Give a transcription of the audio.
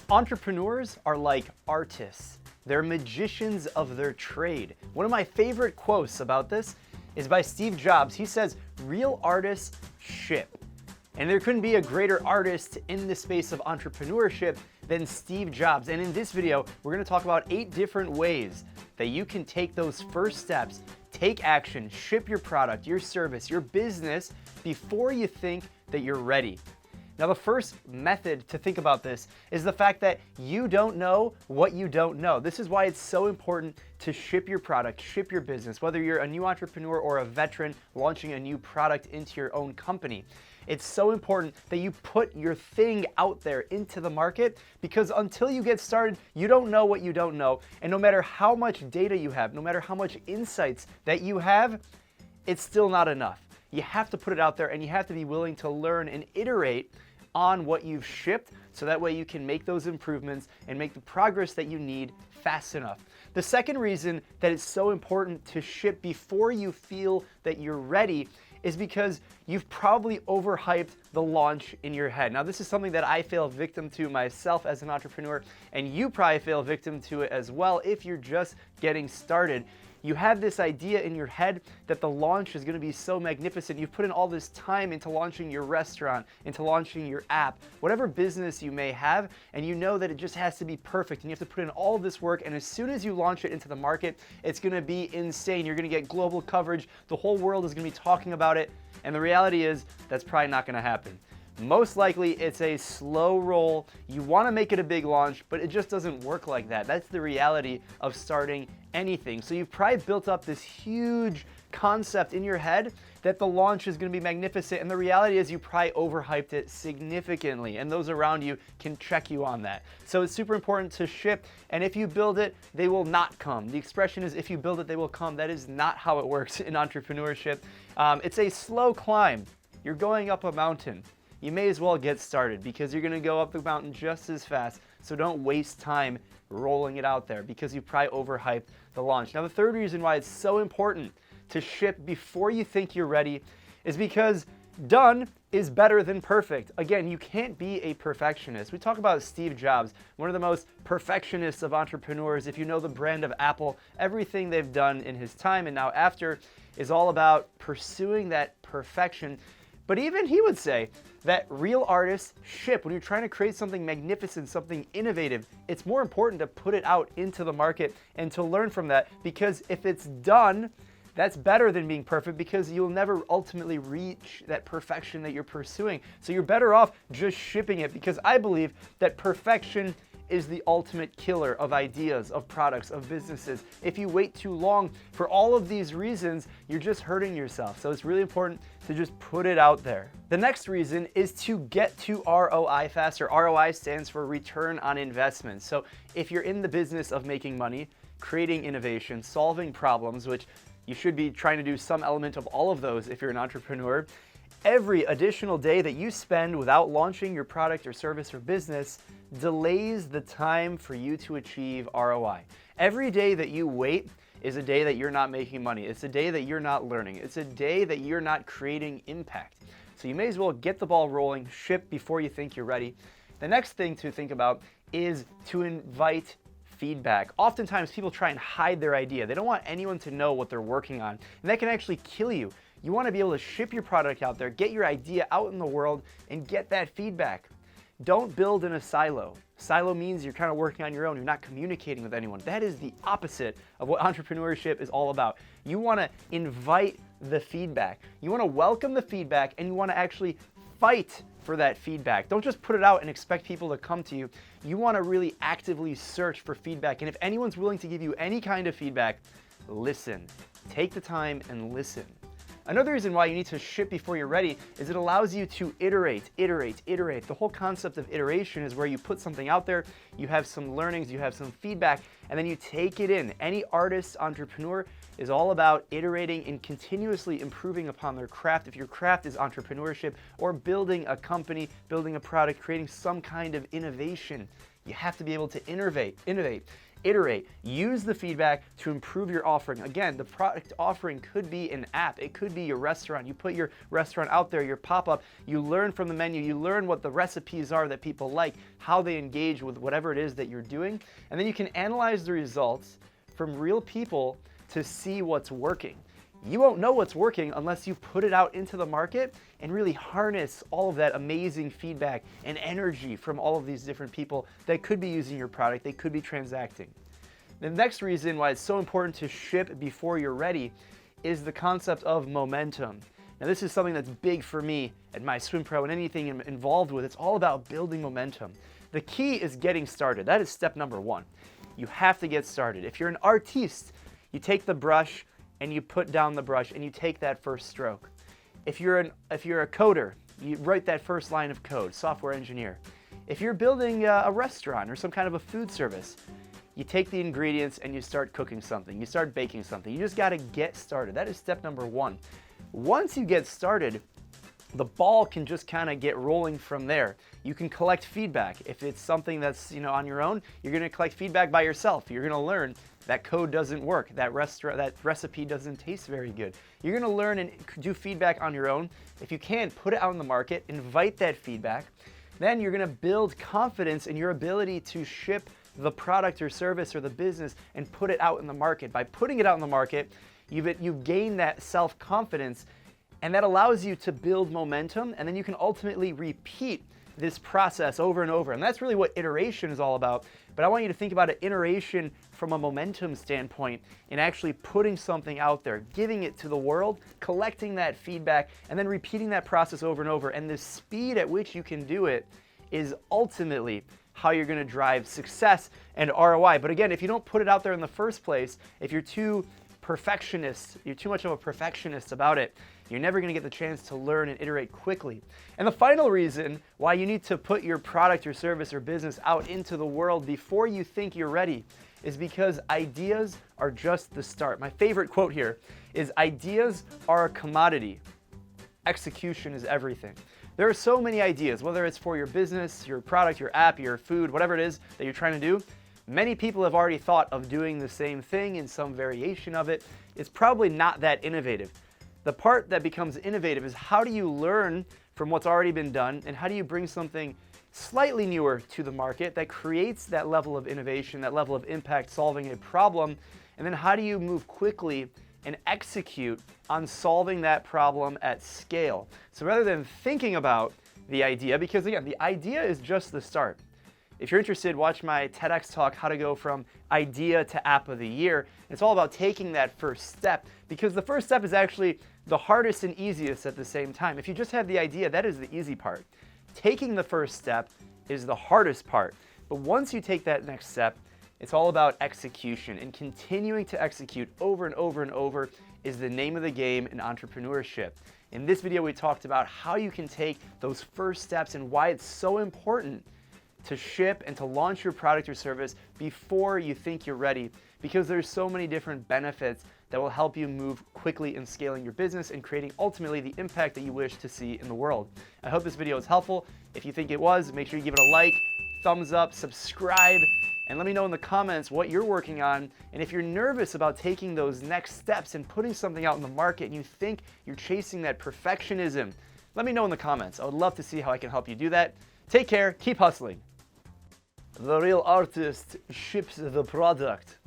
Entrepreneurs are like artists. They're magicians of their trade. One of my favorite quotes about this is by Steve Jobs. He says, "Real artists ship." And there couldn't be a greater artist in the space of entrepreneurship than Steve Jobs. And in this video, we're gonna talk about 8 different ways that you can take those first steps, take action, ship your product, your service, your business before you think that you're ready. Now, the first method to think about this is the fact that you don't know what you don't know. This is why it's so important to ship your product, ship your business, whether you're a new entrepreneur or a veteran launching a new product into your own company. It's so important that you put your thing out there into the market, because until you get started, you don't know what you don't know. And no matter how much data you have, no matter how much insights that you have, it's still not enough. You have to put it out there, and you have to be willing to learn and iterate on what you've shipped, so that way you can make those improvements and make the progress that you need fast enough. The second reason that it's so important to ship before you feel that you're ready is because you've probably overhyped the launch in your head. Now, this is something that I fell victim to myself as an entrepreneur, and you probably fell victim to it as well if you're just getting started. You have this idea in your head that the launch is going to be so magnificent. You've put in all this time into launching your restaurant, into launching your app, whatever business you may have, and you know that it just has to be perfect, and you have to put in all this work, and as soon as you launch it into the market, it's going to be insane. You're going to get global coverage. The whole world is going to be talking about it, and the reality is that's probably not going to happen. Most likely, it's a slow roll. You want to make it a big launch, but it just doesn't work like that. That's the reality of starting anything. So you've probably built up this huge concept in your head that the launch is going to be magnificent, and the reality is you probably overhyped it significantly, and those around you can check you on that. So it's super important to ship, and if you build it, they will not come. The expression is, if you build it, they will come. That is not how it works in entrepreneurship. It's a slow climb. You're going up a mountain. You may as well get started, because you're going to go up the mountain just as fast. So don't waste time rolling it out there, because you probably overhyped the launch. Now, the third reason why it's so important to ship before you think you're ready is because done is better than perfect. Again, you can't be a perfectionist. We talk about Steve Jobs, one of the most perfectionists of entrepreneurs. If you know the brand of Apple, everything they've done in his time and now after is all about pursuing that perfection. But even he would say that real artists ship. When you're trying to create something magnificent, something innovative, it's more important to put it out into the market and to learn from that, because if it's done, that's better than being perfect, because you'll never ultimately reach that perfection that you're pursuing. So you're better off just shipping it, because I believe that perfection is the ultimate killer of ideas, of products, of businesses. If you wait too long for all of these reasons, you're just hurting yourself. So it's really important to just put it out there. The next reason is to get to ROI faster. ROI stands for return on investment. So if you're in the business of making money, creating innovation, solving problems, which you should be trying to do some element of all of those if you're an entrepreneur, every additional day that you spend without launching your product or service or business delays the time for you to achieve ROI. Every day that you wait is a day that you're not making money. It's a day that you're not learning. It's a day that you're not creating impact. So you may as well get the ball rolling, ship before you think you're ready. The next thing to think about is to invite feedback. Oftentimes people try and hide their idea. They don't want anyone to know what they're working on, and that can actually kill you. You want to be able to ship your product out there, get your idea out in the world, and get that feedback. Don't build in a silo. Silo means you're kind of working on your own. You're not communicating with anyone. That is the opposite of what entrepreneurship is all about. You want to invite the feedback. You want to welcome the feedback, and you want to actually fight for that feedback. Don't just put it out and expect people to come to you. You want to really actively search for feedback. And if anyone's willing to give you any kind of feedback, listen. Take the time and listen. Another reason why you need to ship before you're ready is it allows you to iterate. The whole concept of iteration is where you put something out there, you have some learnings, you have some feedback, and then you take it in. Any artist, entrepreneur is all about iterating and continuously improving upon their craft. If your craft is entrepreneurship or building a company, building a product, creating some kind of innovation, you have to be able to innovate. iterate, use the feedback to improve your offering. Again, the product offering could be an app, it could be your restaurant. You put your restaurant out there, your pop-up, you learn from the menu, you learn what the recipes are that people like, how they engage with whatever it is that you're doing, and then you can analyze the results from real people to see what's working. You won't know what's working unless you put it out into the market and really harness all of that amazing feedback and energy from all of these different people that could be using your product, they could be transacting. The next reason why it's so important to ship before you're ready is the concept of momentum. Now this is something that's big for me at my Swim Pro and anything I'm involved with. It's all about building momentum. The key is getting started. That is step number one. You have to get started. If you're an artiste, you take the brush and you put down the brush and you take that first stroke. If you're a coder, you write that first line of code, software engineer. If you're building a restaurant or some kind of a food service, you take the ingredients and you start cooking something, you start baking something. You just gotta get started. That is step number one. Once you get started, the ball can just kind of get rolling from there. You can collect feedback. If it's something that's on your own, you're gonna collect feedback by yourself. You're gonna learn that code doesn't work, that recipe doesn't taste very good. You're gonna learn and do feedback on your own. If you can, put it out in the market, invite that feedback. Then you're gonna build confidence in your ability to ship the product or service or the business and put it out in the market. By putting it out in the market, you gain that self-confidence, and that allows you to build momentum, and then you can ultimately repeat this process over and over. And that's really what iteration is all about. But I want you to think about an iteration from a momentum standpoint and actually putting something out there, giving it to the world, collecting that feedback, and then repeating that process over and over. And the speed at which you can do it is ultimately how you're gonna drive success and ROI. But again, if you don't put it out there in the first place, if you're too much of a perfectionist about it, you're never gonna get the chance to learn and iterate quickly. And the final reason why you need to put your product or service or business out into the world before you think you're ready is because ideas are just the start. My favorite quote here is, ideas are a commodity. Execution is everything. There are so many ideas, whether it's for your business, your product, your app, your food, whatever it is that you're trying to do. Many people have already thought of doing the same thing in some variation of it. It's probably not that innovative. The part that becomes innovative is, how do you learn from what's already been done, and how do you bring something slightly newer to the market that creates that level of innovation, that level of impact, solving a problem, and then how do you move quickly and execute on solving that problem at scale. So rather than thinking about the idea, because again, the idea is just the start. If you're interested, watch my TEDx talk, how to go from idea to app of the year. It's all about taking that first step, because the first step is actually the hardest and easiest at the same time. If you just have the idea, that is the easy part. Taking the first step is the hardest part. But once you take that next step, it's all about execution, and continuing to execute over and over and over is the name of the game in entrepreneurship. In this video, we talked about how you can take those first steps and why it's so important to ship and to launch your product or service before you think you're ready, because there's so many different benefits that will help you move quickly in scaling your business and creating ultimately the impact that you wish to see in the world. I hope this video was helpful. If you think it was, make sure you give it a like, thumbs up, subscribe, and let me know in the comments what you're working on. And if you're nervous about taking those next steps and putting something out in the market and you think you're chasing that perfectionism, let me know in the comments. I would love to see how I can help you do that. Take care, keep hustling. The real artist ships the product.